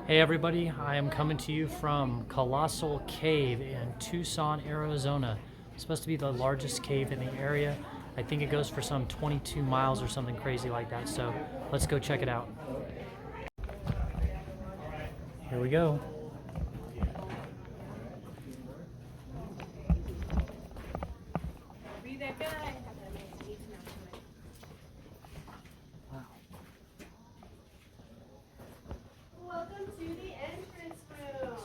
Hey everybody, I am coming to you from Colossal Cave in Tucson, Arizona. It's supposed to be the largest cave in the area. I think it goes for some 22 miles or something crazy like that, so let's go check it out. Here we go. Be that guy. Welcome to the entrance room.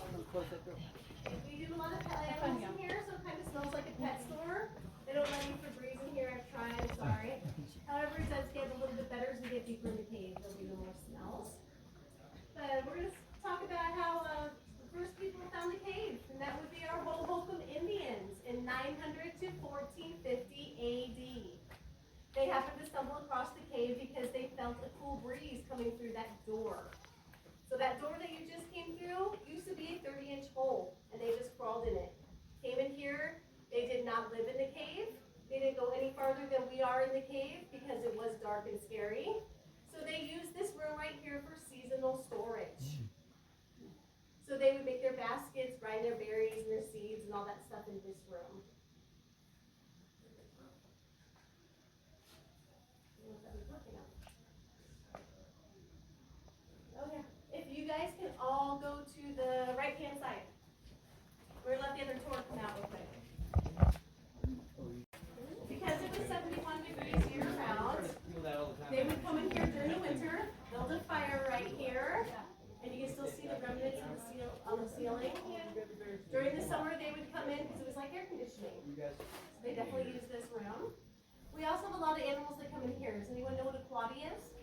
We do a lot of pet animals in here, so it kind of smells like a pet store. They don't let you Febreze in here. I've tried. I'm sorry. However, it does get a little bit better as we get deeper in the cave. There'll be no more smells. But we're going to talk about how the first people found the cave, and that would be our Hohokam Indians in 900 to 1450 AD. They happened to stumble across the cave because they felt a cool breeze coming through that door. So that door that you just came through used to be a 30-inch hole, and they just crawled in it. Came in here. They did not live in the cave. They didn't go any farther than we are in the cave because it was dark and scary. So they used this room right here for seasonal storage. So they would make their baskets, grind their berries and their seeds and all that stuff in this room. Oh yeah. If you guys can all go to the right-hand side. We're gonna let the other tour come out real quick. Because it was 71 degrees year-round, they would come in here during the winter, build a fire right here, and you can still see the remnants of the on the ceiling. During the summer, they would come in because it was like air conditioning. So they definitely use this room. We also have a lot of animals that come in here. Does anyone know what a quaddy is?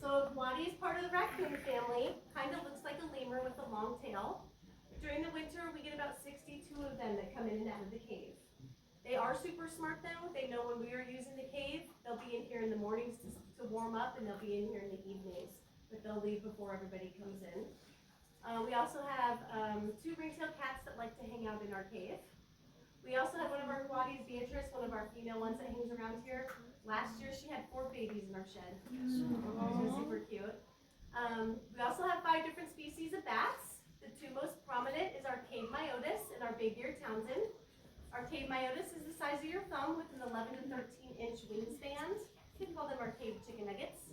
So a quaddy is part of the raccoon family. Kind of looks like a lemur with a long tail. During the winter, we get about 62 of them that come in and out of the cave. They are super smart though. They know when we are using the cave, they'll be in here in the mornings to warm up, and they'll be in here in the evenings. But they'll leave before everybody comes in. We also have 2 ring-tailed cats that like to hang out in our cave. We also have one of our quaddies, Beatrice, one of our female ones that hangs around here. Last year she had 4 babies in our shed. She was super cute. We also have 5 different species of bats. The 2 most prominent is our cave myotis and our big-eared Townsend. Our cave myotis is the size of your thumb with an 11 to 13-inch wingspan. You can call them our cave chicken nuggets.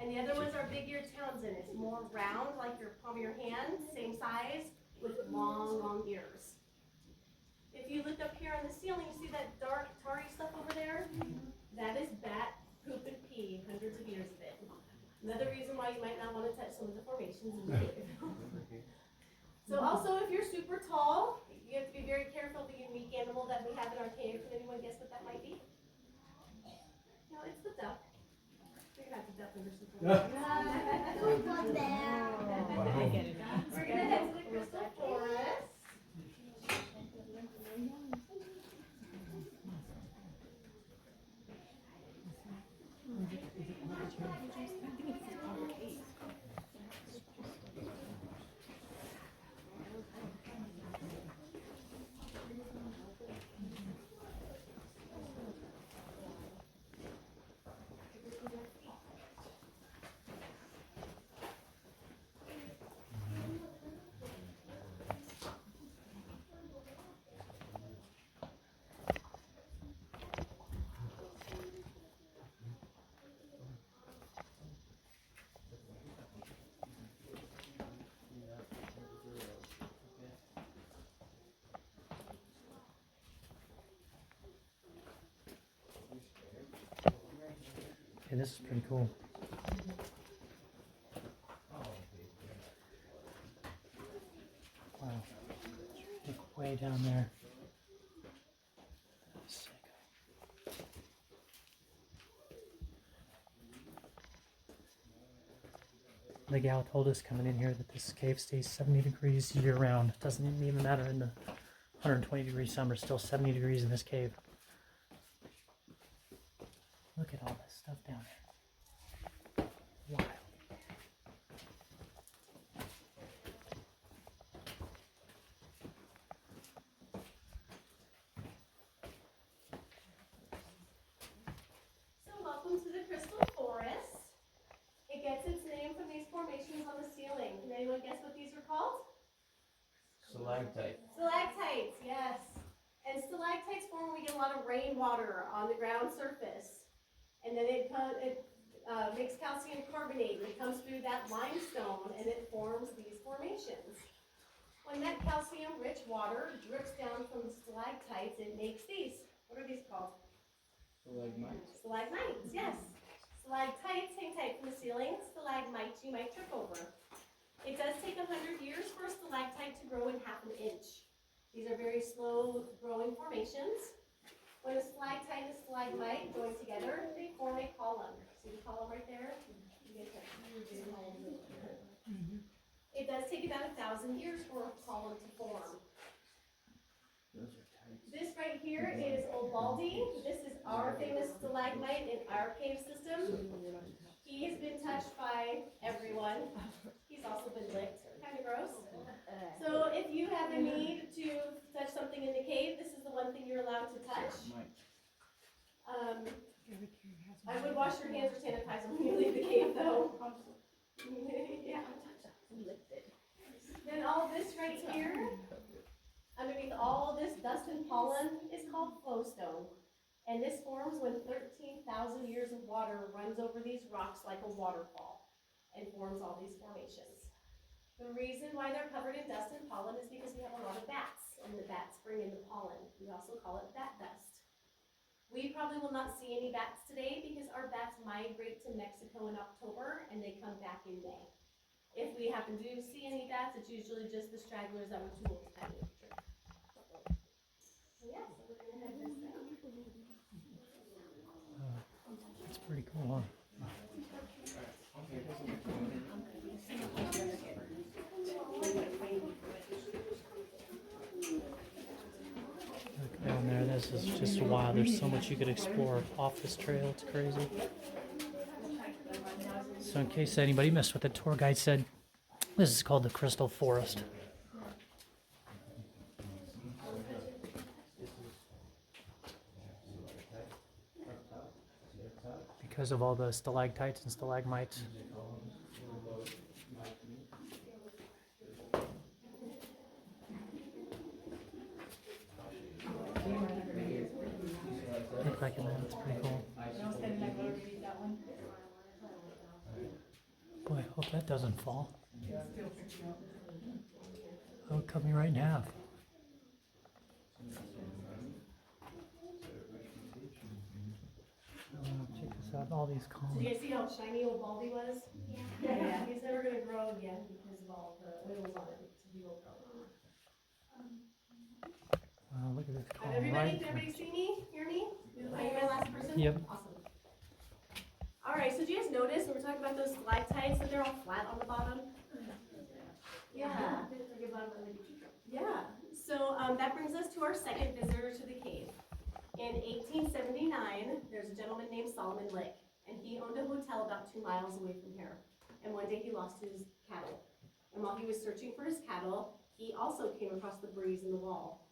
And the other one's our big-eared Townsend. It's more round, like your palm of your hand, same size, with long, long ears. If you look up here on the ceiling, you see that dark, tarry stuff over there? That is bat poop and pee, hundreds of years of it. Another reason why you might not want to touch some of the formations in the cave. So also, if you're super tall, you have to be very careful of the unique animal that we have in our cave. Can anyone guess what that might be? No, it's the duck. We're gonna have to duck under some formations. We're gonna head to the crystal forest. Hey, this is pretty cool. Wow. Look way down there. Sick. The gal told us coming in here that this cave stays 70 degrees year round. Doesn't even matter in the 120-degree summer, still 70 degrees in this cave. Look at all this stuff down there. Wild. So welcome to the crystal forest. It gets its name from these formations formations on the ceiling. Can anyone guess what these are called? Stalactite. Stalactites, yes. And stalactites form when we get a lot of rainwater on the ground surface. And then it makes calcium carbonate, and it comes through that limestone, and it forms these formations. When that calcium-rich water drips down from the stalactites, it makes these. What are these called? Stalagmites. Stalagmites, yes. Stalactites hang tight from the ceiling. Stalagmites you might trip over. It does take 100 years for a stalactite to grow in half an inch. These are very slow growing formations. When a stalactite and a stalagmite join together, they form a column. See the column right there? It does take about 1,000 years for a column to form. This right here is Old Baldy. This is our famous stalagmite in our cave system. He has been touched by everyone. He's also been licked. Kind of gross. So if you have a need to touch something in the cave, this is the one thing you're allowed to touch. I would wash your hands or sanitize them when you leave the cave, though. Yeah. Then all this right here, underneath all this dust and pollen, is called flowstone. And this forms when 13,000 years of water runs over these rocks like a waterfall and forms all these formations. The reason why they're covered in dust and pollen is because we have a lot of bats, and the bats bring in the pollen. We also call it bat dust. We probably will not see any bats today because our bats migrate to Mexico in October and they come back in May. If we happen to see any bats, it's usually just the stragglers that were too old to kind of trip. So yeah, so we're gonna head this down. That's pretty cool, huh? Look down there, this is just wild. There's so much you could explore off this trail. It's crazy. So in case anybody missed what the tour guide said, this is called the Crystal Forest. Because of all the stalactites and stalagmites. Look like it, man. It's pretty cool. Boy, I hope that doesn't fall. It'll cut me right in half. Check this out, all these Did columns. you guys see how shiny Old Baldy was? Yeah. He's never gonna grow again because of all the oils on it. So he won't grow. Wow, look at this column. Everybody, Right. can everybody see me? Hear me? Are you my last person? Yep. Awesome. All right, so did you guys notice when we're talking about those stalactites that they're all flat on the bottom? Yeah. Yeah. So that brings us to our second visitor to the cave. In 1879, there's a gentleman named Solomon Lick, and he owned a hotel about 2 miles away from here. And one day he lost his cattle. And while he was searching for his cattle, he also came across the breeze in the wall.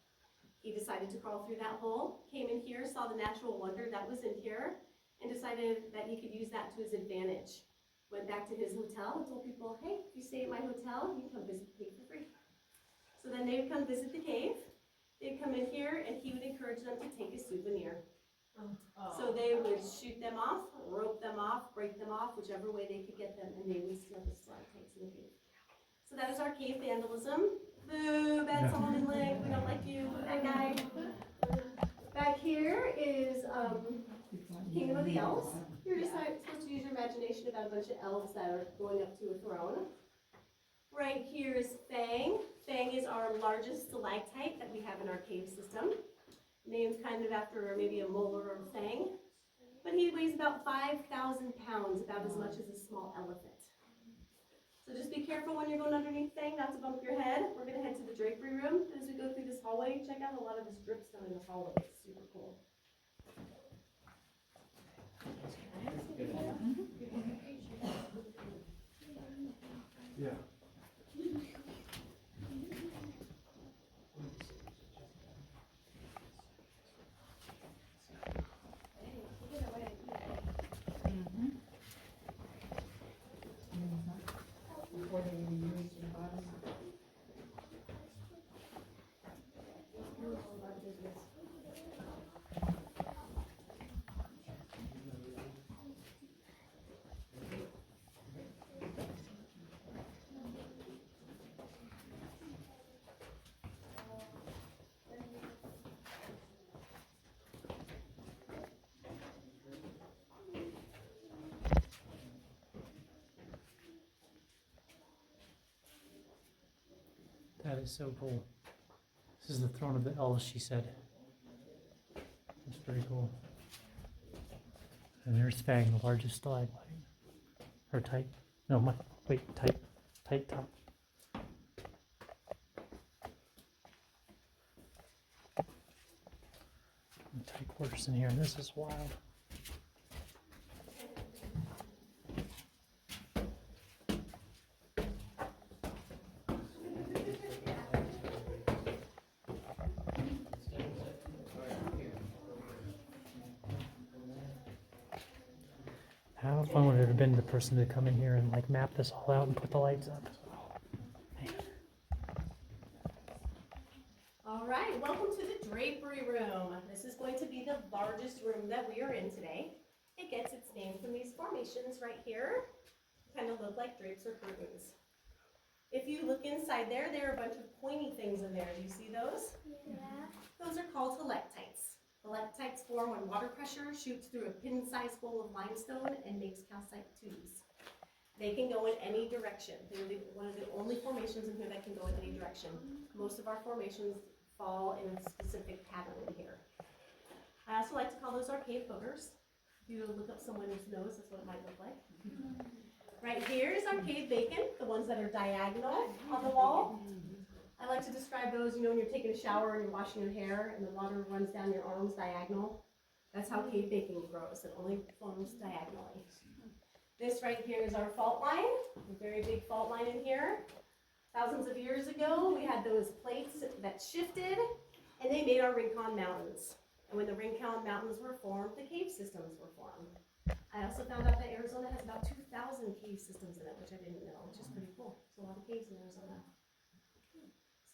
He decided to crawl through that hole, came in here, saw the natural wonder that was in here, and decided that he could use that to his advantage. Went back to his hotel and told people, hey, if you stay at my hotel, you can come visit the cave for free. So then they would come visit the cave. They'd come in here and he would encourage them to take a souvenir. So they would shoot them off, rope them off, break them off, whichever way they could get them, and they would steal the stalactites in the cave. So that is our cave vandalism. Boo, bad Solomon Lick, we don't like you, bad guy. Back here is Kingdom of the Elves. You're just supposed to use your imagination about a bunch of elves that are going up to a throne. Right here is Fang. Fang is our largest stalactite that we have in our cave system. Named kind of after maybe a molar or a fang. But he weighs about 5,000 pounds, about as much as a small elephant. So just be careful when you're going underneath Fang not to bump your head. We're going to head to the drapery room. As we go through this hallway, check out a lot of his dripstone in the hallway. It's super cool. Yeah. That is so cool. This is the throne of the elves, she said. That's pretty cool. And there's Fang, the largest stalagmite. Or type. No, type. Tight top. Tight quarters in here. This is wild. How fun would it have been the person to come in here and like map this all out and put the lights up? Man. All right, welcome to the drapery room. This is going to be the largest room that we are in today. It gets its name from these formations right here. Kind of look like drapes or curtains. If you look inside there, there are a bunch of pointy things in there. Do you see those? Yeah. Those are called stalactites. Stalactites form when water pressure shoots through a pin-sized hole of limestone and makes calcite tubes. They can go in any direction. They're one of the only formations in here that can go in any direction. Most of our formations fall in a specific pattern in here. I also like to call those our cave boogers. If you look up someone's nose, that's what it might look like. Right here is our cave bacon, the ones that are diagonal on the wall. I like to describe those, you know, when you're taking a shower and you're washing your hair and the water runs down your arms diagonal. That's how cave bacon grows. It only forms diagonally. This right here is our fault line, a very big fault line in here. Thousands of years ago, we had those plates that shifted and they made our Rincon Mountains. And when the Rincon Mountains were formed, the cave systems were formed. I also found out that Arizona has about 2,000 cave systems in it, which I didn't know, which is pretty cool. There's a lot of caves in Arizona.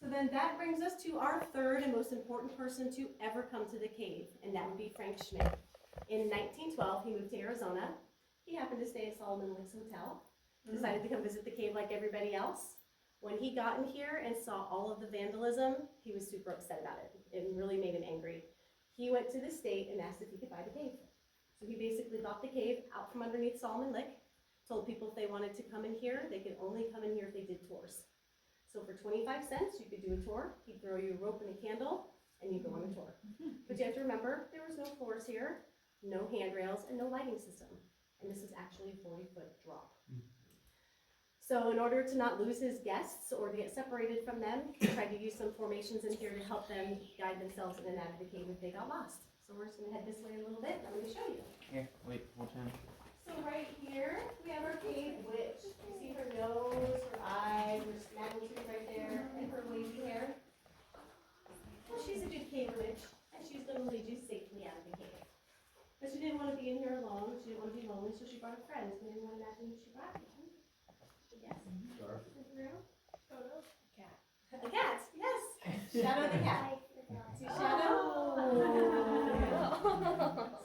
So then that brings us to our third and most important person to ever come to the cave, and that would be Frank Schmidt. In 1912, he moved to Arizona. He happened to stay at Solomon Lakes Hotel, decided to come visit the cave like everybody else. When he got in here and saw all of the vandalism, he was super upset about it. It really made him angry. He went to the state and asked if he could buy the cave. So he basically bought the cave out from underneath Solomon Lake, told people if they wanted to come in here, they could only come in here if they did tours. So for 25 cents, you could do a tour. He'd throw you a rope and a candle, and you'd go on a tour. But you have to remember, there was no floors here, no handrails, and no lighting system. And this is actually a 40-foot drop. So in order to not lose his guests or to get separated from them, he tried to use some formations in here to help them guide themselves in and out of the cave if they got lost. So we're just going to head this way a little bit, and I'm going to show you. Here, wait, hold on. So right here, we have our cave witch. You see her nose, her eyes, her snaggletooth right there, and her wavy hair. Well, she's a good cave witch, and she's going to lead you safely out of the cave. But she didn't want to be in here alone. She didn't want to be lonely, so she brought a friend. Can anyone imagine who she brought? Yes? Toto? Cat. A cat, yes. Shadow the cat. See Shadow?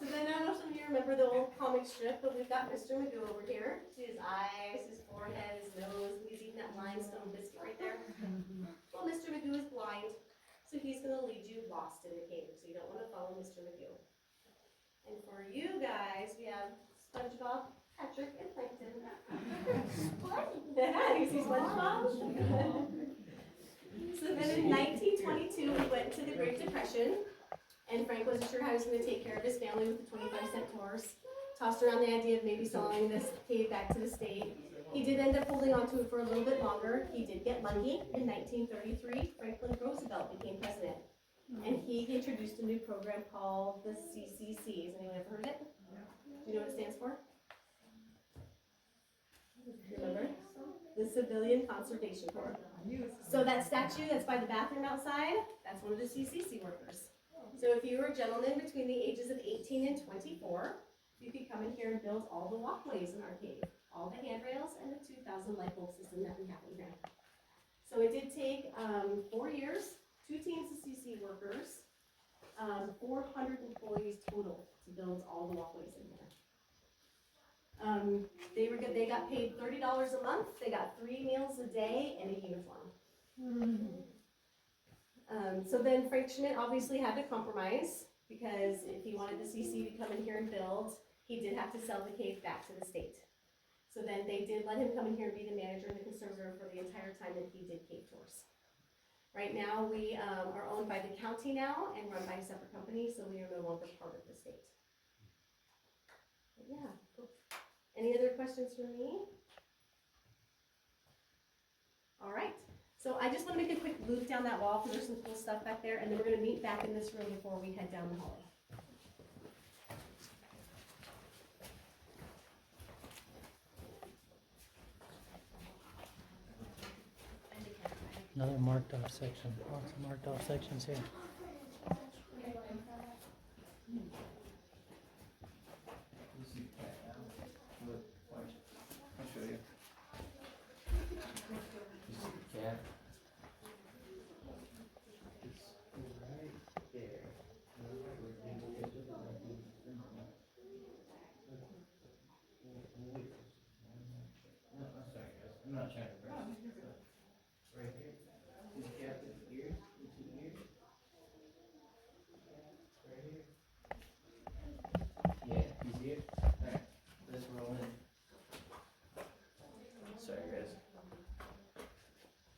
So then I don't know if some of you remember the old comic strip, but we've got Mr. Magoo over here. See his eyes, his forehead, his nose, and he's eating that limestone biscuit right there. Well, Mr. Magoo is blind, so he's going to lead you lost in the cave, so you don't want to follow Mr. Magoo. And for you guys, we have SpongeBob, Patrick, and Plankton. What? Yeah, you see SpongeBob? So then in 1922, we went to the Great Depression, and Frank wasn't sure how he was going to take care of his family with the 25-cent tours. Tossed around the idea of maybe selling this cave back to the state. He did end up holding on to it for a little bit longer. He did get lucky. In 1933, Franklin Roosevelt became president, and he introduced a new program called the CCC. Has anyone ever heard of it? Do you know what it stands for? Remember? The Civilian Conservation Corps. So that statue that's by the bathroom outside, that's one of the CCC workers. So if you were a gentleman between the ages of 18 and 24, you could come in here and build all the walkways in our cave, all the handrails, and the 2,000 light bulb system that we have in here. So it did take 4 years, 2 teams of CC workers, 400 employees total to build all the walkways in here. They were good. They got paid $30 a month. They got 3 meals a day and a uniform. So then Frank Schmidt obviously had to compromise because if he wanted the CC to come in here and build, he did have to sell the cave back to the state. So then they did let him come in here and be the manager and the conservator for the entire time that he did cave tours. Right now, we are owned by the county now and run by a separate company, so we are no longer part of the state. But yeah, cool. Any other questions for me? All right, so I just want to make a quick loop down that wall because there's some cool stuff back there, and then we're going to meet back in this room before we head down the hallway. Another marked off section. Lots of marked off sections here. You see the cat now? Look, watch. I'll show you. You see the cat? It's right there. No, I'm sorry guys. I'm not trying to rush. Right here. See the cat with the ears? The two ears? Right here. Yeah, you see it? Alright, let's roll in. Sorry guys.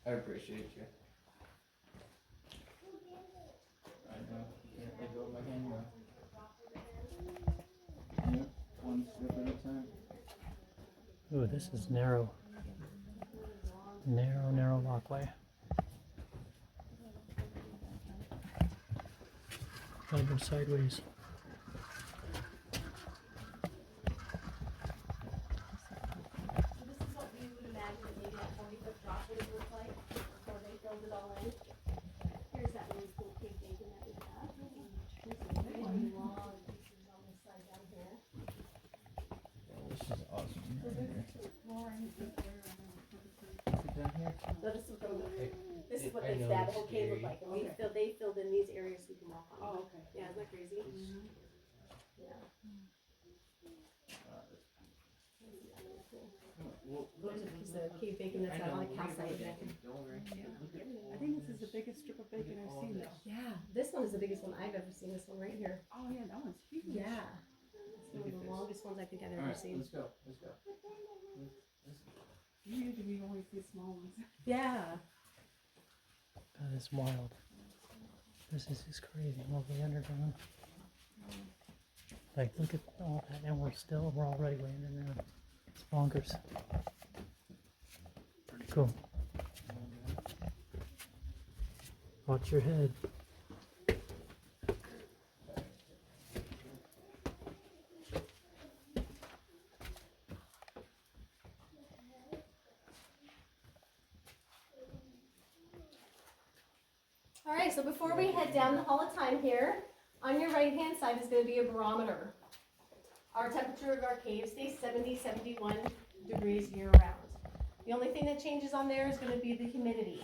I appreciate you. I know, you can't let go of my hand now. Yep, one step at a time. Ooh, this is narrow. Narrow walkway. Gotta go sideways. So this is what we would imagine maybe that 40-foot drop would have looked like before they filled it all in. Here's that really cool cave bacon that we have. There's some really long pieces on this side down here. Oh, this is awesome. Right here. Down here? So this is what makes that whole cave look like. And they filled in these areas so we can walk on. Oh, okay. Yeah, isn't that crazy? Yeah. Well, There's a piece of cave bacon that's out on the calcite. Don't worry. I think this is the biggest strip of bacon I've seen though. Yeah, this one is the biggest one I've ever seen. This one right here. Oh yeah, that one's huge. Yeah. It's one of the longest ones I think I've ever Alright, seen. let's go. Let's go. Usually we only see small ones. Yeah. That is wild. This is just crazy. All the way underground. Like, look at all that, and we're already way underground. It's bonkers. Pretty cool. Watch your head. All right, so before we head down the hall of time here, on your right-hand side is going to be a barometer. Our temperature of our cave stays 70, 71 degrees year-round. The only thing that changes on there is going to be the humidity.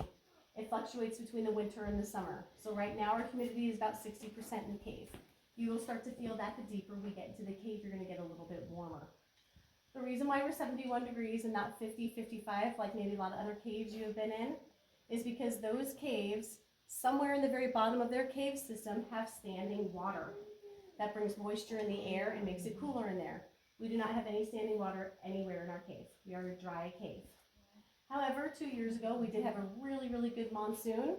It fluctuates between the winter and the summer. So right now our humidity is about 60% in the cave. You will start to feel that the deeper we get into the cave, you're going to get a little bit warmer. The reason why we're 71 degrees and not 50, 55, like maybe a lot of other caves you have been in, is because those caves, somewhere in the very bottom of their cave system, have standing water. That brings moisture in the air and makes it cooler in there. We do not have any standing water anywhere in our cave. We are a dry cave. However, 2 years ago, we did have a really, really good monsoon,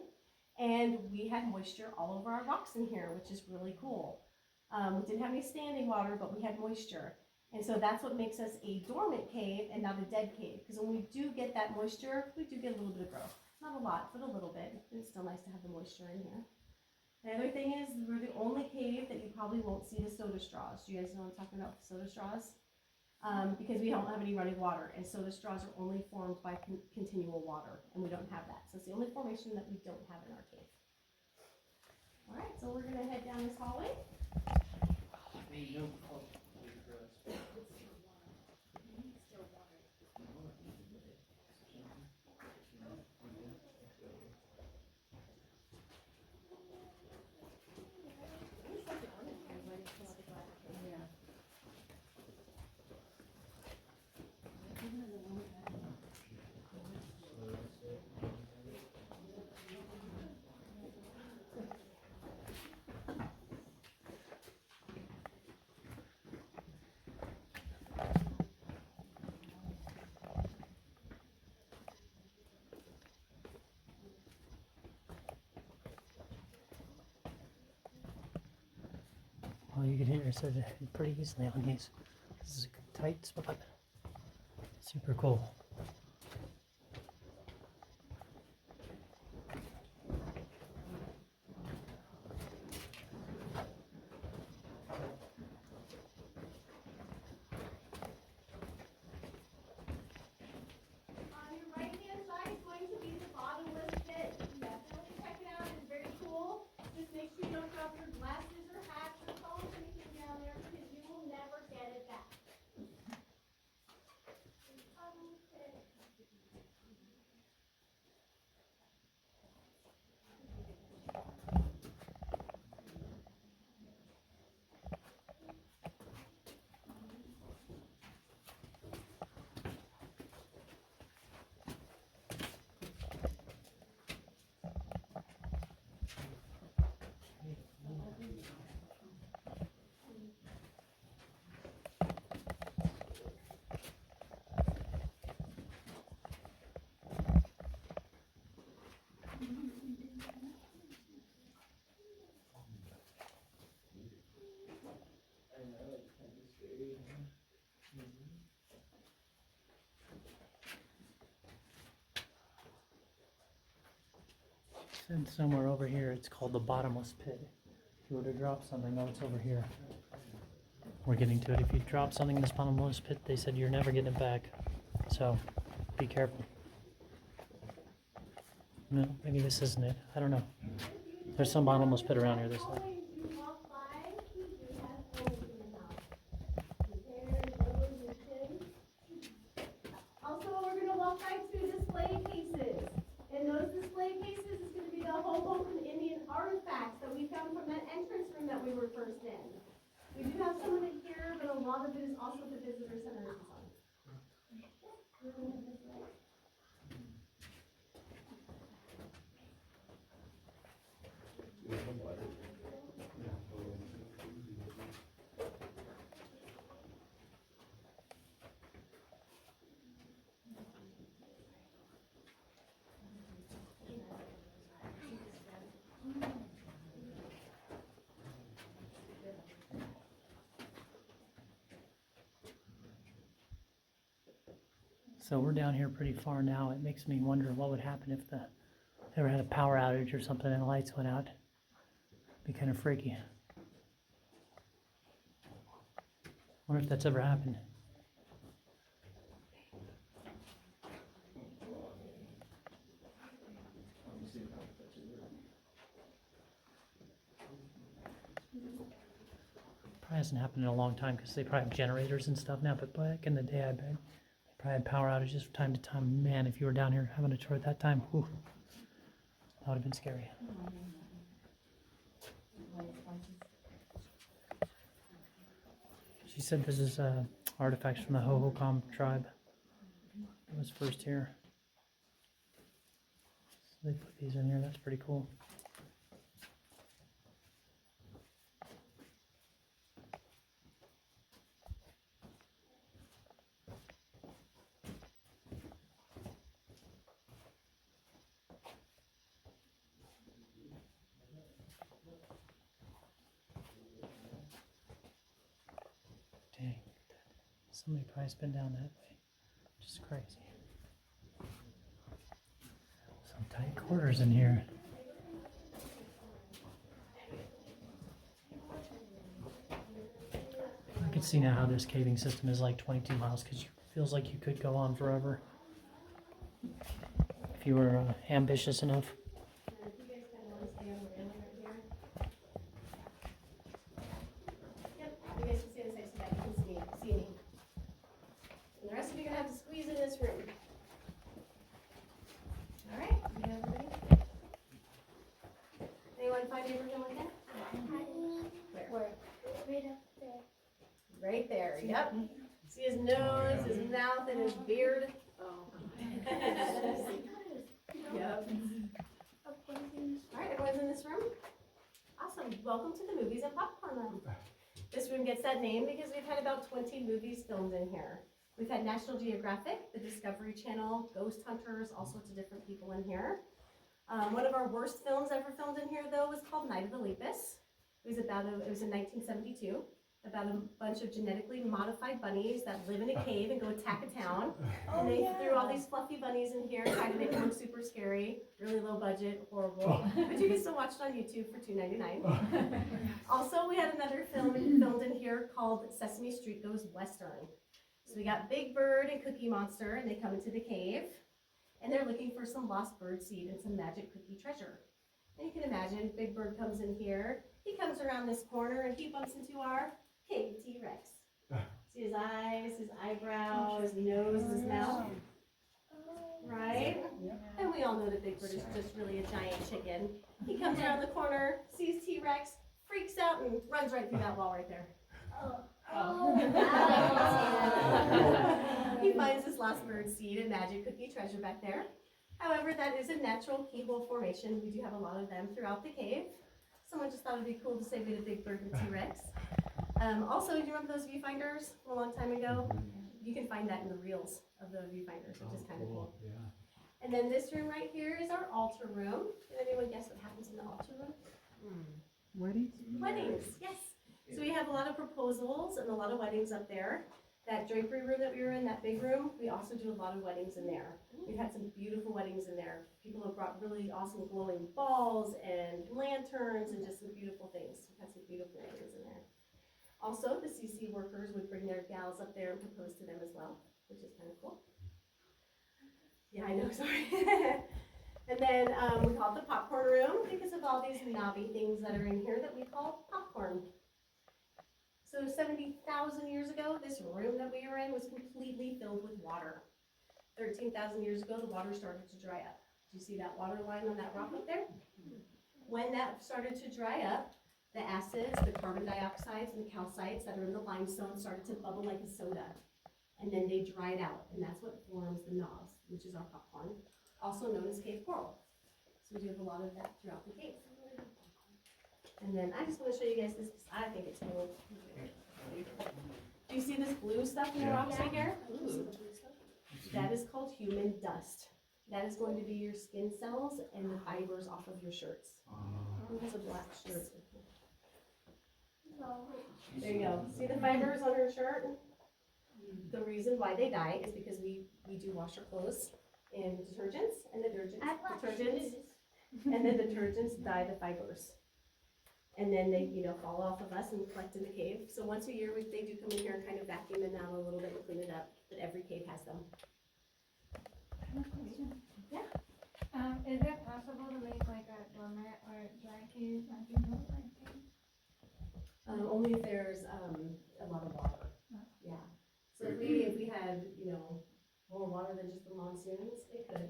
and we had moisture all over our rocks in here, which is really cool. We didn't have any standing water, but we had moisture. And so that's what makes us a dormant cave and not a dead cave. Because when we do get that moisture, we do get a little bit of growth. Not a lot, but a little bit. It's still nice to have the moisture in here. The other thing is, we're the only cave that you probably won't see the soda straws. Do you guys know what I'm talking about, the soda straws? Because we don't have any running water, and soda straws are only formed by continual water, and we don't have that. So it's the only formation that we don't have in our cave. All right, so we're gonna head down this hallway. Well, you can hear it said it pretty easily on these. This is a good tight spot. Super cool. On your right-hand side is going to be the bottomless pit. Definitely check it out. It's very cool. Just make sure you don't drop your glasses or hats or phones or anything down there because you will never get it back. Bottomless pit. I know, it's kind of scary. Said somewhere over here it's called the bottomless pit. If you were to drop something, oh, it's over here. We're getting to it. If you drop something in this bottomless pit, they said you're never getting it back. So be careful. No, maybe this isn't it. I don't know. There's some bottomless pit around here this side. Always you walk by, you have holes in the house. Repairs, roads, and pins. Also, we're gonna walk by two display cases. In those display cases is gonna be the Hohokam Indian artifacts that we found from that entrance room that we were first in. We do have some of it here, but a lot of it is also at the visitor center. So we're down here pretty far now. It makes me wonder what would happen if they ever had a power outage or something and the lights went out. Be kind of freaky. Wonder if that's ever happened. Probably hasn't happened in a long time because they probably have generators and stuff now, but back in the day, I bet they probably had power outages from time to time. Man, if you were down here having a tour at that time, whew, that would have been scary. She said this is artifacts from the Hohokam Tribe. It was first here. So they put these in here. That's pretty cool. Dang. Somebody probably been down that way. Just crazy. Some tight quarters in here. I could see now how this caving system is like 22 miles because it feels like you could go on forever if you were ambitious enough. And if you guys kind of want to stay on the railing right here. Yep, you guys can stay on the side so that you can see me. And the rest of you are gonna have to squeeze in this room. All right, you guys ready? Anyone find Abraham Lincoln? Where? Right up there. Right there, yep. See his nose, his mouth, and his beard? Oh. Yep. All right, everyone's in this room? Awesome, welcome to the Movies and Popcorn Room. This room gets that name because we've had about 20 movies filmed in here. We've had National Geographic, the Discovery Channel, Ghost Hunters, all sorts of different people in here. One of our worst films ever filmed in here, though, was called Night of the Lepus. It was in 1972, about a bunch of genetically modified bunnies that live in a cave and go attack a town. And they threw all these fluffy bunnies in here, tried to make them look super scary, really low budget, horrible. But you can still watch it on YouTube for $2.99. Also, we had another film filmed in here called Sesame Street Goes Western. So we got Big Bird and Cookie Monster, and they come into the cave, and they're looking for some lost bird seed and some magic cookie treasure. And you can imagine, Big Bird comes in here, he comes around this corner, and he bumps into our cave T-Rex. See his eyes, his eyebrows, his nose, his mouth, right? And we all know that Big Bird is just really a giant chicken. He comes around the corner, sees T-Rex, freaks out, and runs right through that wall right there. He finds his lost bird seed and magic cookie treasure back there. However, that is a natural keyhole formation. We do have a lot of them throughout the cave. Someone just thought it'd be cool to say we had a Big Bird and T-Rex. Also, do you remember those viewfinders from a long time ago? You can find that in the reels of the viewfinders, which is kind of cool. And then this room right here is our altar room. Can anyone guess what happens in the altar room? Weddings? Weddings, yes. So we have a lot of proposals and a lot of weddings up there. That drapery room that we were in, that big room, we also do a lot of weddings in there. We've had some beautiful weddings in there. People have brought really awesome glowing balls and lanterns and just some beautiful things. We've had some beautiful weddings in there. Also, the CC workers would bring their gals up there and propose to them as well, which is kind of cool. Yeah, I know, sorry. And then we call it the popcorn room because of all these knobby things that are in here that we call popcorn. So 70,000 years ago, this room that we were in was completely filled with water. 13,000 years ago, the water started to dry up. Do you see that water line on that rock up there? When that started to dry up, the acids, the carbon dioxides, and the calcites that are in the limestone started to bubble like a soda. And then they dried out, and that's what forms the knobs, which is our popcorn, also known as cave coral. So we do have a lot of that throughout the cave. And then I just want to show you guys this because I think it's cool. Do you see this blue stuff in the rocks right here? That is called human dust. That is going to be your skin cells and the fibers off of your shirts. Who has a black shirt? There you go. See the fibers on her shirt? The reason why they die is because we do wash our clothes in detergents, and the detergents dye the fibers. And then they, fall off of us and collect in the cave. So once a year, they do come in here and kind of vacuum them out a little bit and clean it up. But every cave has them. Yeah. Is it possible to make like a dormer or dry cave? Only if there's a lot of water. Yeah. So if we had, more water than just the monsoons, it could.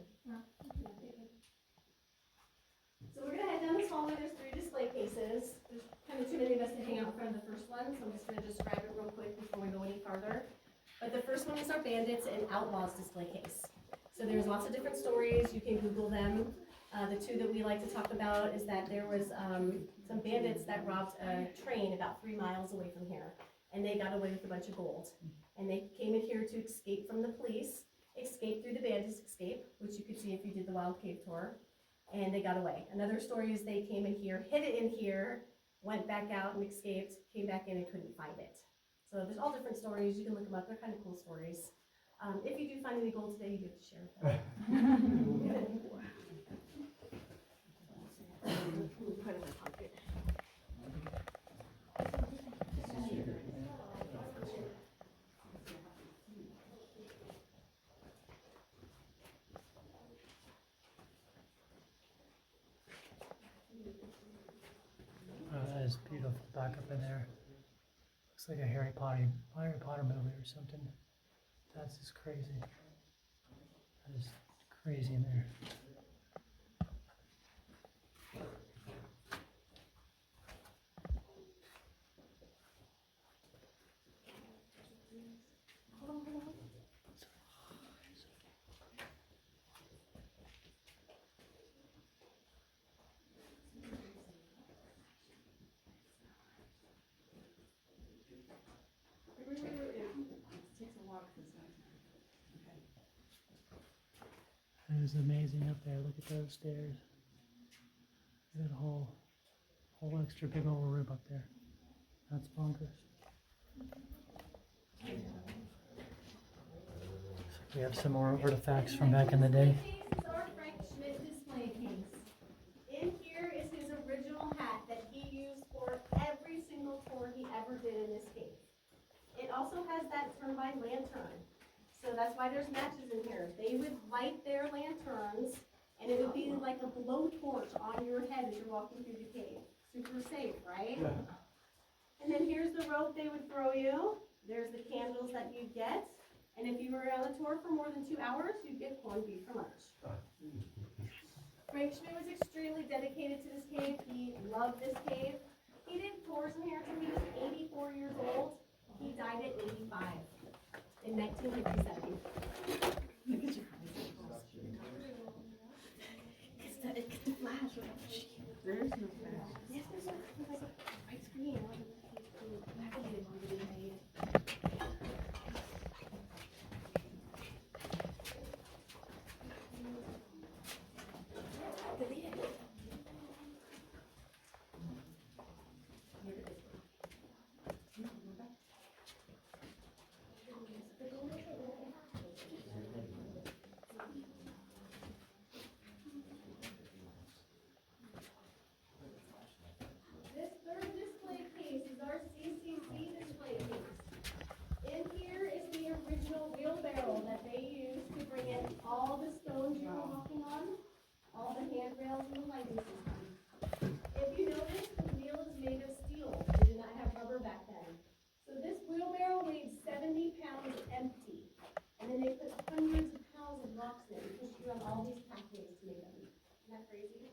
So we're gonna head down this hallway. There's 3 display cases. There's kind of too many of us to hang out in front of the first one, so I'm just gonna describe it real quick before we go any farther. But the first one is our bandits and outlaws display case. So there's lots of different stories. You can Google them. The 2 that we like to talk about is that there was some bandits that robbed a train about 3 miles away from here, and they got away with a bunch of gold. And they came in here to escape from the police, escape through the bandits' escape, which you could see if you did the Wild Cave tour. And they got away. Another story is they came in here, hid it in here, went back out and escaped, came back in and couldn't find it. So there's all different stories. You can look them up. They're kind of cool stories. If you do find any gold today, you get to share with them. Put it in my pocket. That is beautiful back up in there. Looks like a Harry Potter movie or something. That's just crazy. That is crazy in there. It is amazing up there. Look at those stairs. Look at that hole. Whole extra big old room up there. That's bonkers. We have some more artifacts from back in the day. This is our Frank Schmidt display case. In here is his original hat that he used for every single tour he ever did in this cave. It also has that turbine lantern. So that's why there's matches in here. They would light their lanterns and it would be like a blowtorch on your head as you're walking through the cave. Super safe, right? Yeah. And then here's the rope they would throw you. There's the candles that you'd get. And if you were on a tour for more than 2 hours, you'd get corned beef for lunch. Frank Schmidt was extremely dedicated to this cave. He loved this cave. He did tours in here until he was 84 years old. He died at 85 in 1957. Look at your eyes. It's the flash. There is no flash. Yes, there's like a white screen. This third display case is our CCC display case. In here is the original wheelbarrow that they used to bring in all the stones you were walking on, all the handrails and the lighting system. If you notice, the wheel is made of steel. They did not have rubber back then. So this wheelbarrow weighed 70 pounds empty. And then they put hundreds of pounds of rocks in and pushed you on all these pathways to make them. Isn't that crazy?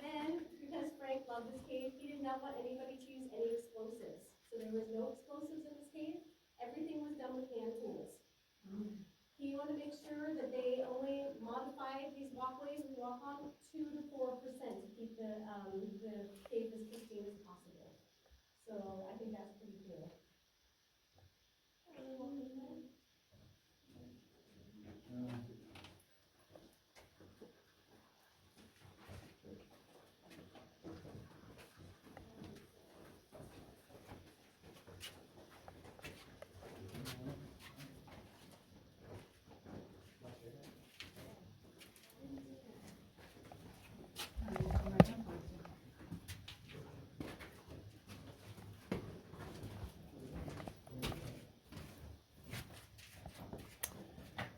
Then, because Frank loved this cave, he did not want anybody to use any explosives. So there was no explosives in this cave. Everything was done with hand tools. He wanted to make sure that they only modified these walkways we walk on 2 to 4% to keep the cave as pristine as possible. So I think that's pretty cool.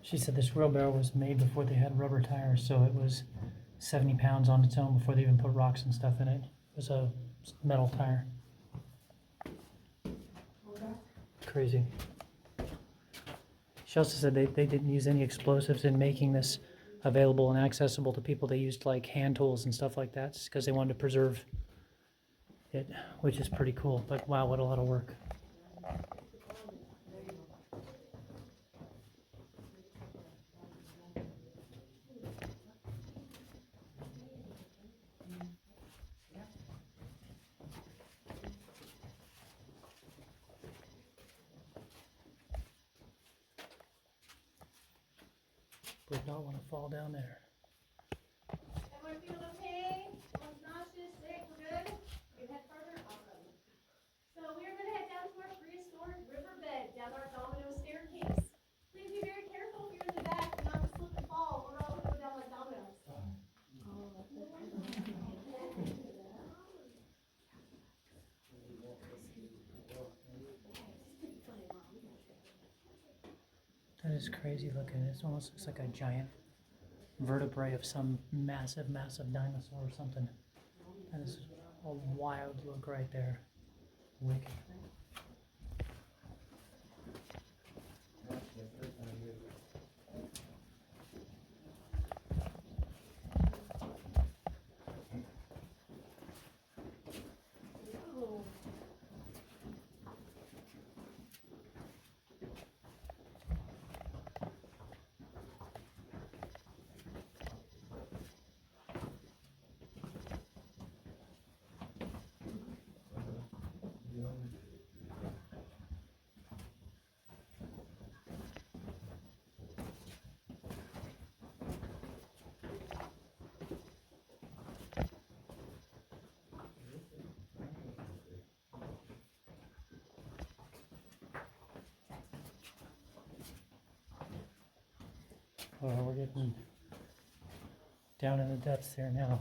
She said this wheelbarrow was made before they had rubber tires, so it was 70 pounds on its own before they even put rocks and stuff in it. It was a metal tire. Crazy. She also said they didn't use any explosives in making this available and accessible to people. They used like hand tools and stuff like that because they wanted to preserve it, which is pretty cool. But wow, what a lot of work. Would not want to fall down there. Everyone feeling okay? Everyone's nauseous, sick, we're good? You head further? Awesome. So we are going to head down to our prehistoric riverbed, down our domino staircase. Please be very careful if you're in the back, not to slip and fall. We're all going to go down like dominoes. That is crazy looking. It almost looks like a giant vertebrae of some massive, massive dinosaur or something. That is a wild look right there. Wicked. Oh, we're getting down in the depths there now.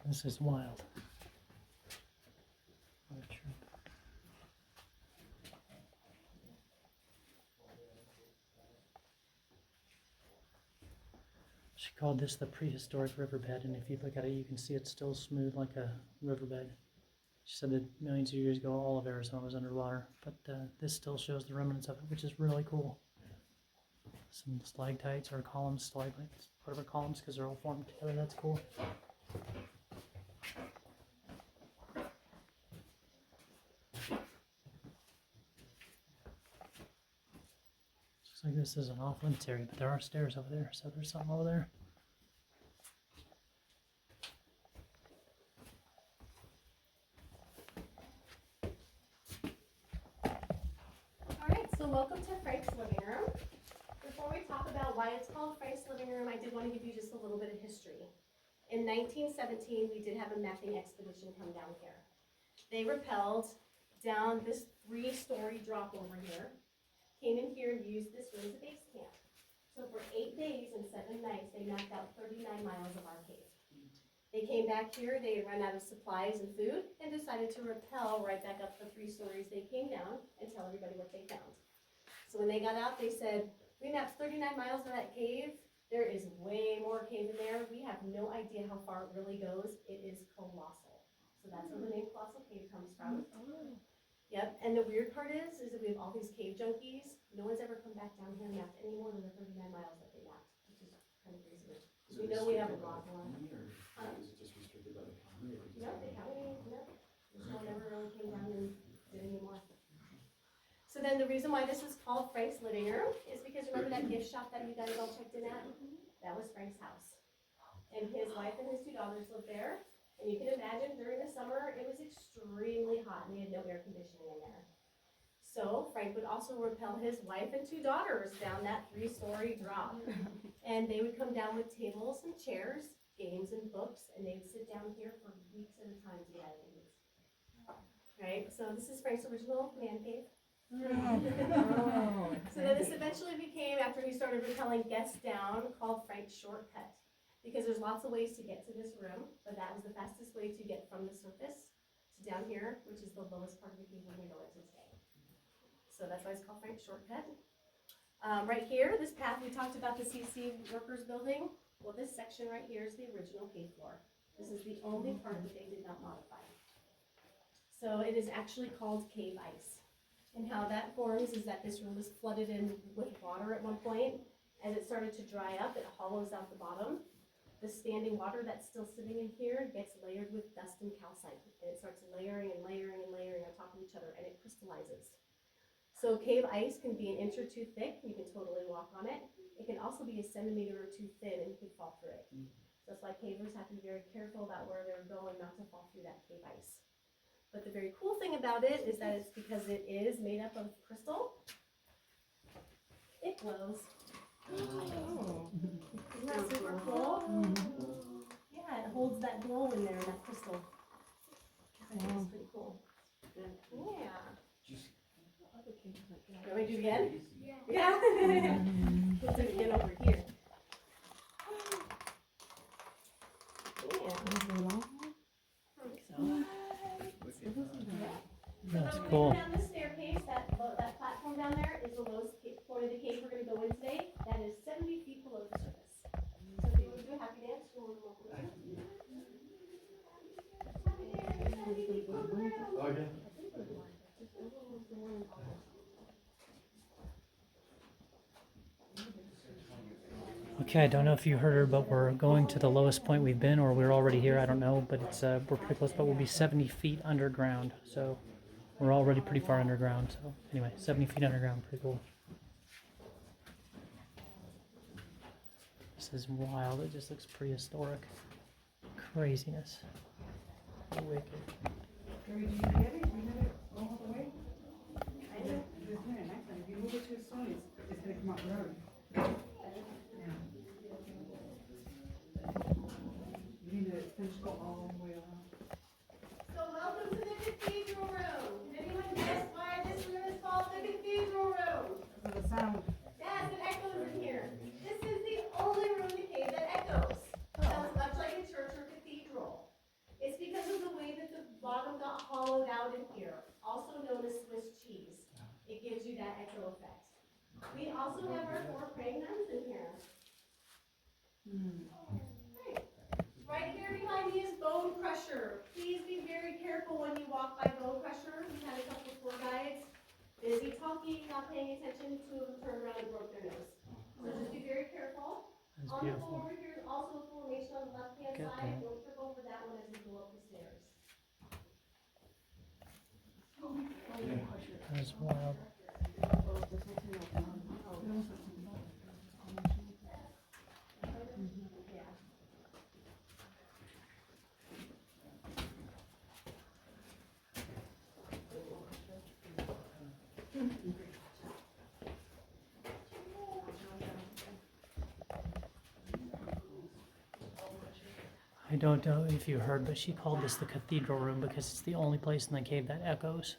This is wild. What a trip. She called this the prehistoric riverbed, and if you look at it, you can see it's still smooth like a riverbed. She said that millions of years ago, all of Arizona was underwater, but this still shows the remnants of it, which is really cool. Some stalactites or columns, stalagmites, whatever columns, because they're all formed together. That's cool. Looks like this is an off-limits area, but there are stairs over there, so there's something over there. Alright, so welcome to Frank's living room. Before we talk about why it's called Frank's living room, I did want to give you just a little bit of history. In 1917, we did have a mapping expedition come down here. They rappelled down this 3-story drop over here, came in here and used this room as a base camp. So for 8 days and 7 nights, they mapped out 39 miles of our cave. They came back here, they had run out of supplies and food, and decided to rappel right back up the 3 stories they came down and tell everybody what they found. So when they got out, they said, we mapped 39 miles of that cave. There is way more cave in there. We have no idea how far it really goes. It is colossal. So that's where the name Colossal Cave comes from. Yep, and the weird part is that we have all these cave junkies. No one's ever come back down here and mapped any more than the 39 miles that they mapped, which is kind of crazy. We know we have a lot more. Is it just restricted by the county? Or just No, the county, no. This one never really came down and did any more. So then the reason why this is called Frank's living room is because remember that gift shop that you guys all checked in at? That was Frank's house. And his wife and his 2 daughters lived there. And you can imagine during the summer, it was extremely hot and they had no air conditioning in there. So Frank would also rappel his wife and 2 daughters down that 3-story drop. And they would come down with tables and chairs, games and books, and they'd sit down here for weeks at a time to get ideas. Right, so this is Frank's original man cave. So then this eventually became, after he started rappelling guests down, called Frank's shortcut. Because there's lots of ways to get to this room, but that was the fastest way to get from the surface to down here, which is the lowest part of the cave we're going to go into today. So that's why it's called Frank's shortcut. Right here, this path, we talked about the CC workers building. Well, this section right here is the original cave floor. This is the only part that they did not modify. So it is actually called cave ice. And how that forms is that this room was flooded in with water at one point. As it started to dry up, it hollows out the bottom. The standing water that's still sitting in here gets layered with dust and calcite. And it starts layering and layering and layering on top of each other, and it crystallizes. So cave ice can be an inch or 2 thick. You can totally walk on it. It can also be a centimeter or 2 thin, and you can fall through it. So that's why cavers have to be very careful about where they're going not to fall through that cave ice. But the very cool thing about it is that it's because it is made up of crystal. It glows. Oh. Isn't that super cool? Yeah, it holds that glow in there, that crystal. I think it's pretty cool. Yeah. You want me to do it again? Yeah. We'll do it again over here. Yeah. Cool. When you go down the staircase, that platform down there is the lowest point of the cave we're gonna go in today. That is 70 feet below the surface. So if you want to do a happy dance, you're more than welcome to. Happy dance, 70 feet below the ground. Okay. Okay, I don't know if you heard her, but we're going to the lowest point we've been, or we're already here. I don't know, but it's we're pretty close. But we'll be 70 feet underground, so we're already pretty far underground. So anyway, 70 feet underground, pretty cool. This is wild. It just looks prehistoric. Craziness. Wicked. Gary, do you get it? You have it all the way? I do. It's very nice, and if you move it too soon, it's gonna come out blurry. Yeah. You need to finish go all the way around. So welcome to the cathedral room. Can anyone guess why this room is called the cathedral room? For the sound. Yes, it echoes in here. This is the only room in the cave that echoes. Sounds much like a church or cathedral. It's because of the way that the bottom got hollowed out in here, also known as Swiss cheese. It gives you that echo effect. We also have our 4 praying nuns in here. Right here behind me is Bone Crusher. Please be very careful when you walk by Bone Crusher. We've had a couple tour guides busy talking, not paying attention. 2 of them turned around and broke their nose. So just be very careful. That's On the beautiful. floor over here is also a formation on the left-hand Get side. that. Don't trip over that one as we go up the stairs. That's wild. I don't know if you heard, but she called this the cathedral room because it's the only place in the cave that echoes.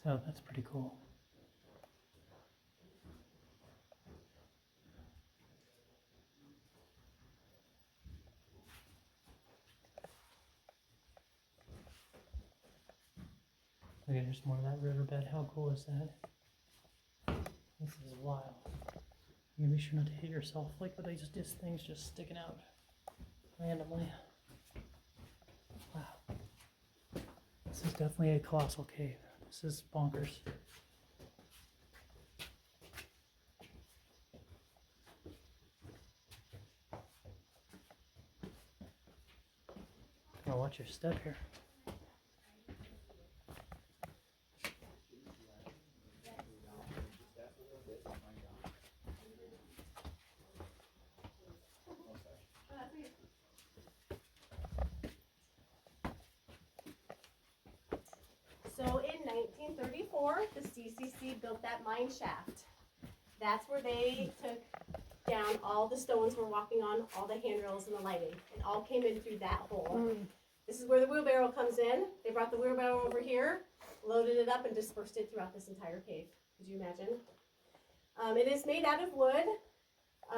So that's pretty cool. Okay, there's more of that riverbed. How cool is that? This is wild. You gotta be sure not to hit yourself. Like, but they just things just sticking out randomly. Wow. This is definitely a colossal cave. This is bonkers. Gotta watch your step here. So in 1934, the CCC built that mine shaft. That's where they took down all the stones we're walking on, all the handrails and the lighting. It all came in through that hole. This is where the wheelbarrow comes in. They brought the wheelbarrow over here, loaded it up, and dispersed it throughout this entire cave. Could you imagine? It is made out of wood.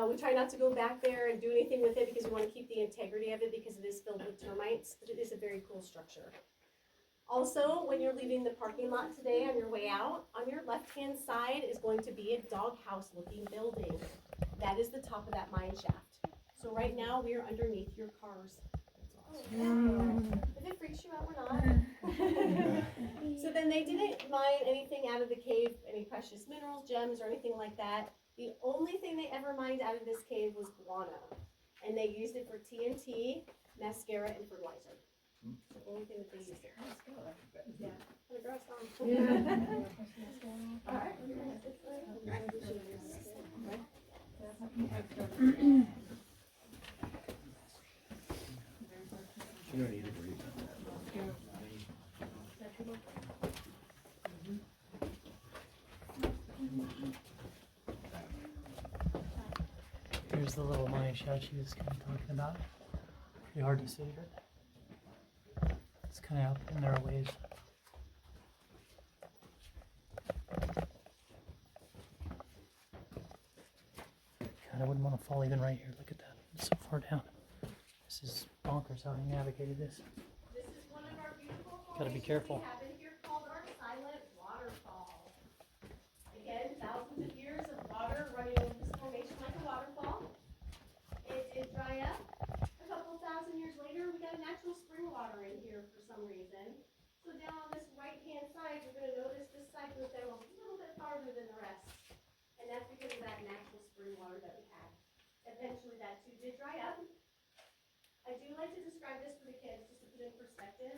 We try not to go back there and do anything with it because we want to keep the integrity of it because it is filled with termites, but it is a very cool structure. Also, when you're leaving the parking lot today on your way out, on your left-hand side is going to be a doghouse-looking building. That is the top of that mine shaft. So right now, we are underneath your cars. If it freaks you out, we're not. So then they didn't mine anything out of the cave, any precious minerals, gems, or anything like that. The only thing they ever mined out of this cave was guano. And they used it for TNT, mascara, and fertilizer. It's the only thing that they used it for. Yeah. Kinda gross, huh? All right. You don't need to breathe. Here's the little mine shaft she was kind of talking about. Pretty hard to see, but it's kind of out in there a ways. God, I wouldn't want to fall even right here. Look at that. It's so far down. This is bonkers how they navigated this. This is one of our beautiful Gotta be formations careful. we have in here natural spring water in here for some reason. So down on this right-hand side, you're gonna notice this side goes down a little bit farther than the rest. And that's because of that natural spring water that we had. Eventually that too did dry up. I do like to describe this for the kids, just to put it in perspective.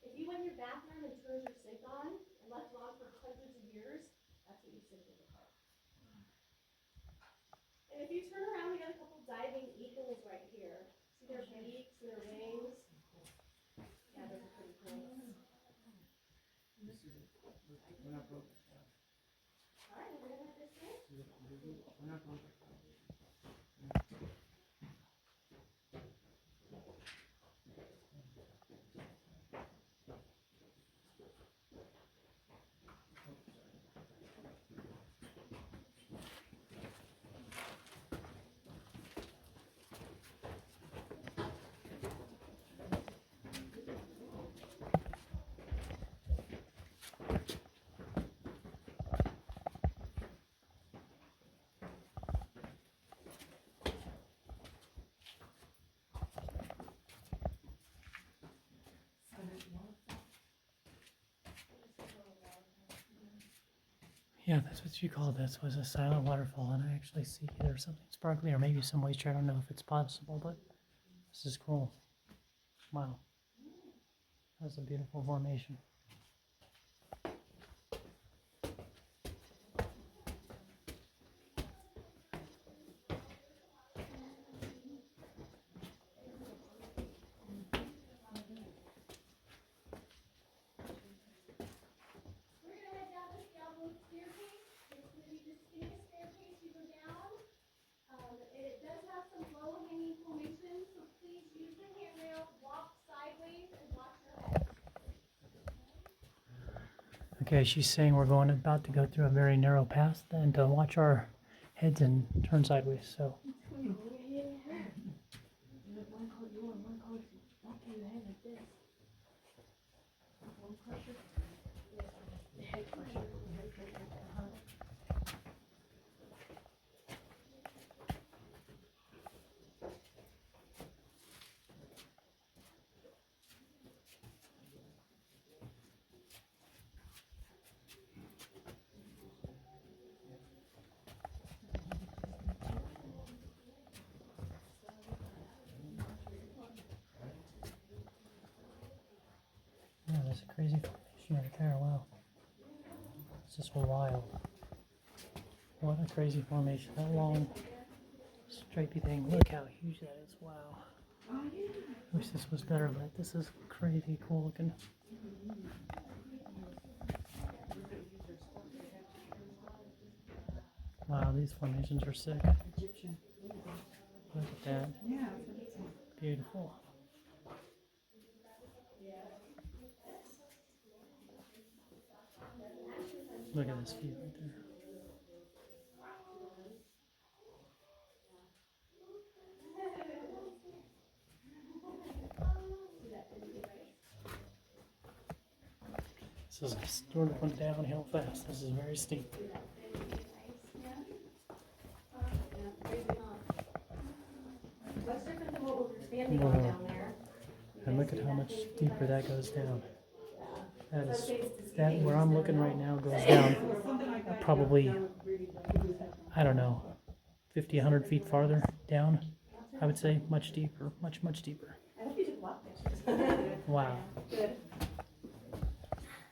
If you went in your bathroom and turned your sink on and left it on for hundreds of years, that's what you sink in the car. And if you turn around, we got a couple diving eagles right here. See their beaks and their wings? Yeah, those are pretty cool. We're not broke. All right, we're gonna head this way. We're not broke. Yeah, that's what you called this, was a silent waterfall, and I actually see there's something sparkly or maybe some moisture. I don't know if it's possible, but this is cool. Wow. That's a beautiful formation. We're gonna head down this elbow staircase. It's gonna be the skinny staircase you go down. And it does have some low-hanging formations, so please use the handrail, walk sideways, and watch your head. Okay, she's saying we're about to go through a very narrow path and to watch our heads and turn sideways. So yeah, there's a crazy formation right there. Wow. It's just wild. What a crazy formation. That long, stripy thing. Look how huge that is. Wow. Wish this was better lit. This is crazy cool looking. Wow, these formations are sick. Egyptian. Look at that. Yeah. Beautiful. Look at this view right there. This is sort of going downhill fast. This is very steep. What's different than what we were standing on down there? And look at how much deeper that goes down. That is, that where I'm looking right now goes down probably, I don't know, 50, 100 feet farther down. I would say much deeper, much, much deeper. I hope you took a lot of pictures. Wow. Good.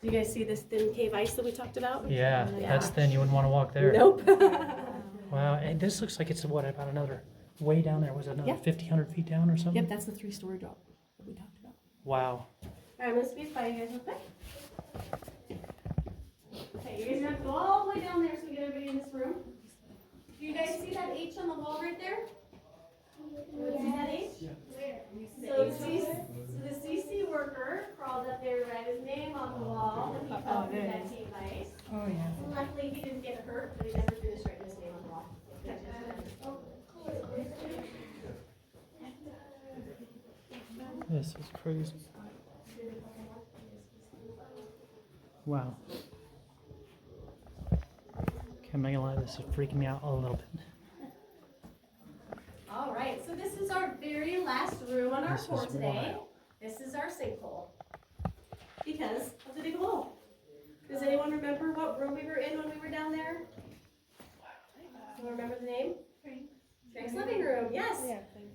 Do you guys see this thin cave ice that we talked about? Yeah, that's thin. You wouldn't want to walk there. Nope. Wow. And this looks like it's what, about another, way down there. Was it another Yeah. 50, 100 feet down or something? Yep, that's the 3-story drop that we talked about. Wow. Alright, I'm gonna squeeze by you guys real quick. Okay, you guys are gonna have to go all the way down there so we get everybody in this room. Do you guys see that H on the wall right there? See that H? So the CC worker crawled up there to write his name on the wall when he fell through that cave ice. Oh, yeah. Luckily, he didn't get hurt, but he never finished writing his name on the wall. This is crazy. Wow. Okay, I'm not gonna lie, this is freaking me out a little bit. All right, so this is our very last room on our This tour is today. wild. This is our sinkhole because of the big hole. Does anyone remember what room we were in when we were down there? Anyone remember the name? Frank's living room, yes.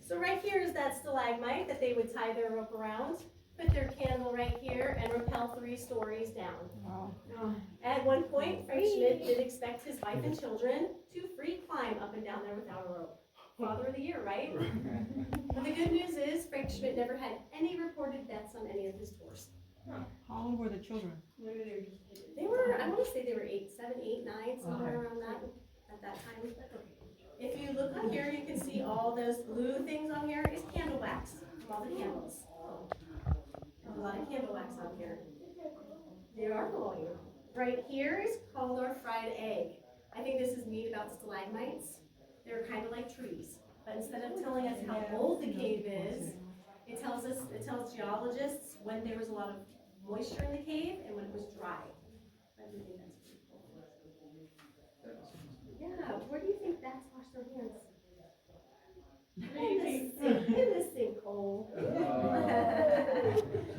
So right here is that stalagmite that they would tie their rope around, put their candle right here, and rappel 3 stories down. Wow. At one point, Frank Schmidt did expect his wife and children to free climb up and down there without a rope. Father of the year, right? But the good news is Frank Schmidt never had any reported deaths on any of his tours. How old were the children? They were, I want to say they were 8, 7, 8, 9, somewhere around that at that time. If you look on here, you can see all those blue things on here is candle wax from all the candles. There's a lot of candle wax on here. They are glowing. Right here is called our fried egg. I think this is neat about stalagmites. They're kind of like trees, but instead of telling us how old the cave is, it tells geologists when there was a lot of moisture in the cave and when it was dry. I do think that's pretty cool. Yeah, where do you think bats wash their hands? In the sinkhole.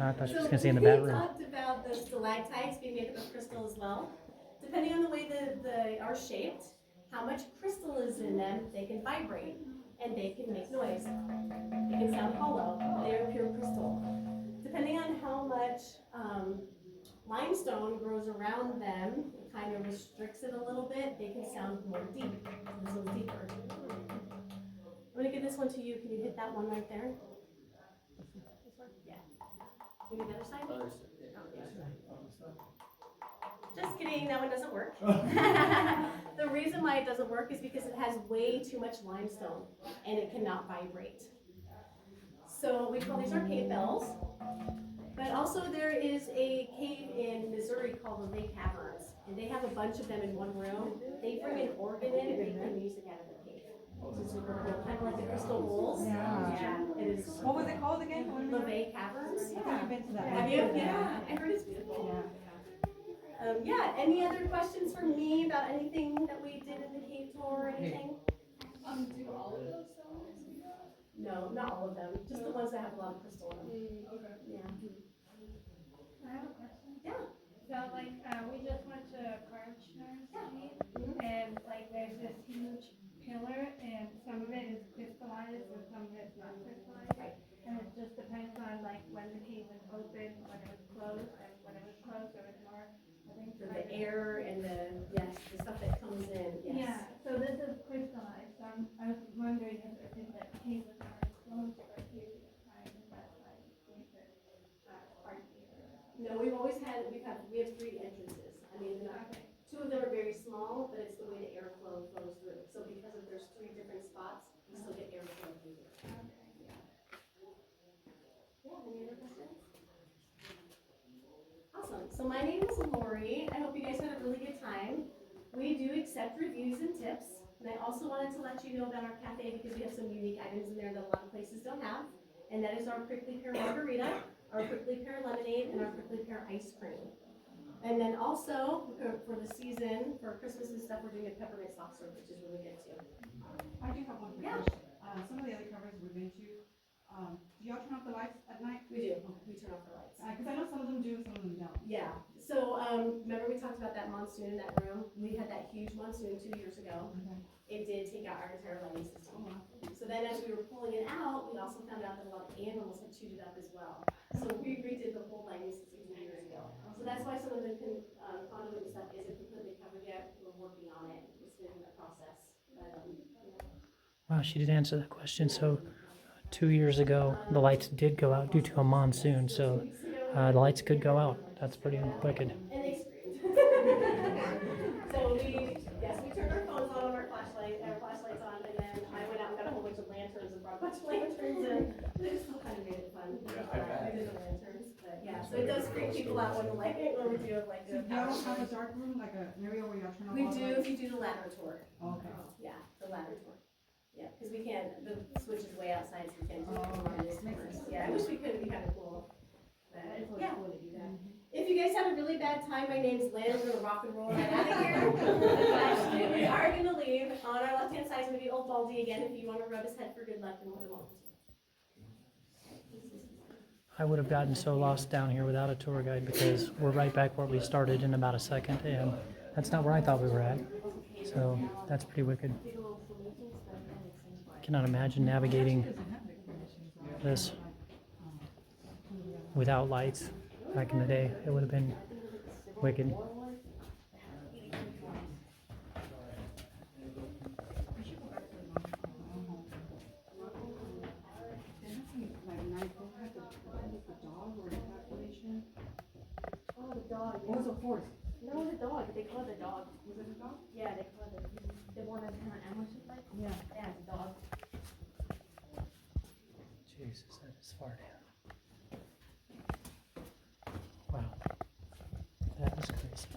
I thought she was gonna say in the bat We room. talked about the stalactites being made up of crystal as well. Depending on the way they are shaped, how much crystal is in them, they can vibrate and they can make noise. They can sound hollow. They are pure crystal. Depending on how much limestone grows around them, it kind of restricts it a little bit. They can sound more deep. This one's deeper. I'm gonna give this one to you. Can you hit that one right there? This one? Yeah. Maybe the other side? Oh, the other side. Just kidding, that one doesn't work. The reason why it doesn't work is because it has way too much limestone and it cannot vibrate. So we call these our cave bells. But also there is a cave in Missouri called the Lake Caverns, and they have a bunch of them in one room. They bring an organ in and make the music out of the cave. It's super cool, kind of like the crystal bowls. Yeah, it is. What was it called again? The Lake Caverns. I think I've been to that. Have you? Yeah, I heard it's beautiful. Yeah, any other questions for me about anything that we did in the cave tour or anything? Do all of those stones? No, not all of them, just the ones that have a lot of crystal in them. Okay. Yeah. I have a question. Yeah. So like, we just went to Karchner's Cave, Mhm. and like there's this huge pillar, and some of it is crystallized and some of it's not crystallized. Right. And it just depends on like when the cave was open, when it was closed, and when it was closed, there was more, I think. The air and the stuff that comes in, yes. Yeah, so this is crystallized, so I was wondering if the cave was already closed for a period of time, and that's why we could, partly or. No, we have 3 entrances. I mean, they're not, Okay. 2 of them are very small, but it's the way the airflow flows through. So because of there's 3 different spots, you still get airflow through there. Yeah, any other questions? Awesome. So my name is Lori. I hope you guys had a really good time. We do accept reviews and tips. And I also wanted to let you know about our cafe because we have some unique items in there that a lot of places don't have. And that is our prickly pear margarita, our prickly pear lemonade, and our prickly pear ice cream. And then also, for the season, for Christmas and stuff, we're doing a peppermint soft serve, which is really good too. I do have one Yeah. question. Some of the other covers we've been to, do y'all turn off the lights at night? We do. We turn off the lights. Because I know some of them do, some of them don't. Yeah. So remember we talked about that monsoon in that room? We had that huge monsoon 2 years ago. It did take out our entire lighting system. So then as we were pulling it out, we also found out that a lot of animals had chewed it up as well. So we redid the whole lighting system 2 years ago. So that's why some of the conduit and stuff isn't completely covered yet. We're working on it. It's been in the process. But, Wow, she did answer that question. So 2 years ago, the lights did go out due to a monsoon. So the lights could go out. That's pretty wicked. And they screamed. So we turned our phones on, our flashlights on, and then I went out and got a whole bunch of lanterns and brought a bunch of lanterns in. It still kind of made it fun. We did the lanterns, but yeah, so it does freak people out when the lighting, when we do like So the. y'all don't have a dark room, like an area where y'all turn off We all the do lights? if you do the ladder tour. Okay. Yeah, the ladder tour. Yeah, because we can't, the switch is way outside, so we can't do it on this tours. Yeah, I wish we could, it'd be kind of cool. But yeah. If you guys have a really bad time, my name's Lynn, we're gonna rock and roll right out of here. But we are gonna leave. On our left-hand side is gonna be old Baldy again, if you wanna rub his head for good luck and what it wants. I would have gotten so lost down here without a tour guide because we're right back where we started in about a second, and that's not where I thought we were at. So that's pretty wicked. Cannot imagine navigating this without lights back in the day. It would have been wicked. Oh, the dog. What was the horse? No, the dog. They call it the dog. Was it a dog? Yeah, they call it the one that's kind of animal shaped like. Yeah. Yeah, it's a dog. Jesus, that is far down. Wow. That is crazy.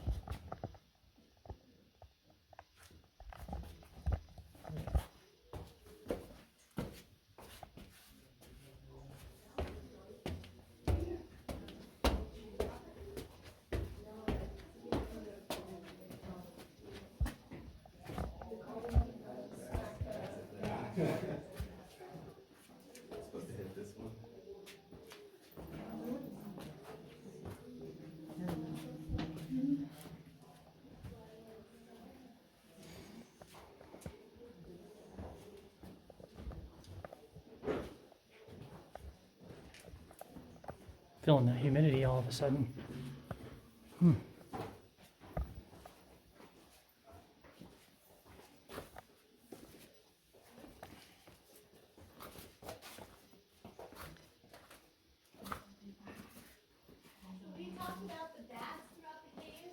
Supposed to hit this one. Feeling that humidity all of a sudden. So we talked about the bats throughout the cave.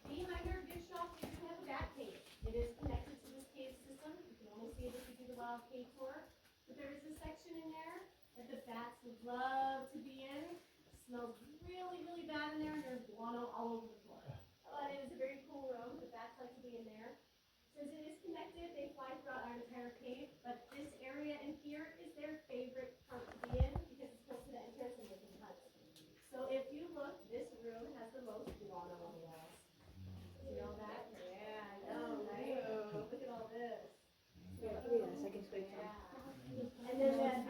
Behind our gift shop, we do have a bat cave. It is connected to this cave system. You can only see it if you do the wild cave tour. But there is a section in there that the bats would love to be in. It smells really, really bad in there, and there's guano all over the floor. But it is a very cool room. The bats like to be in there. Since it is connected, they fly throughout our entire cave. But this area in here is their favorite part to be in because it's close to the entrance and they can hunt. So if you look, this room has the most guano on the walls. You know that? Yeah, I know, right? Look at all this. Yeah, I can speak some. And then that,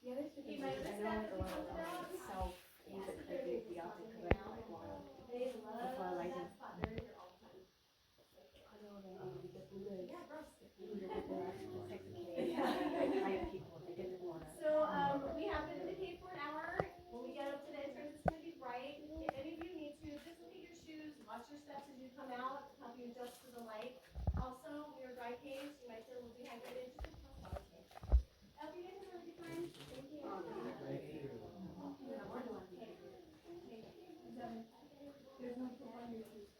Yeah, they speak. you might I miss know that, like a but lot you of know them that. self independent the optic correct like one. They love why I like that it. spot. They're in here all the time. I know that because we guys Yeah, gross. protect the cave. Hide people if they get the water. So, we have been in the cave for an hour. When we get up to the entrance, it's gonna be bright. If any of you need to, just look at your shoes, watch your steps as you come out, help you adjust to the light. Also, we are dry caves, you might feel a little dehydrated. Hope you guys have a really good time. Thank you.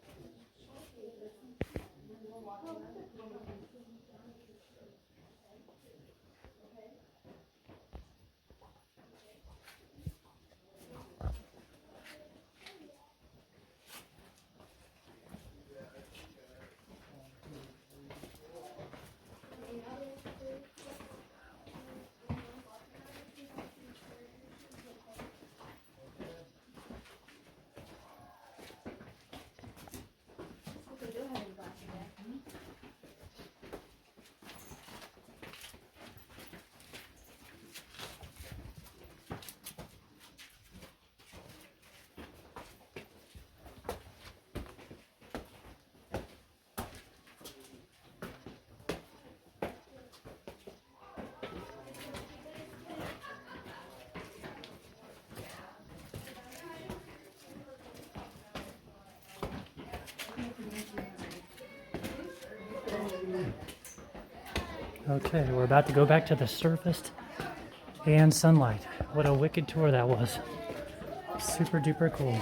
Okay, we're about to go back to the surface and sunlight. What a wicked tour that was. Super duper cool.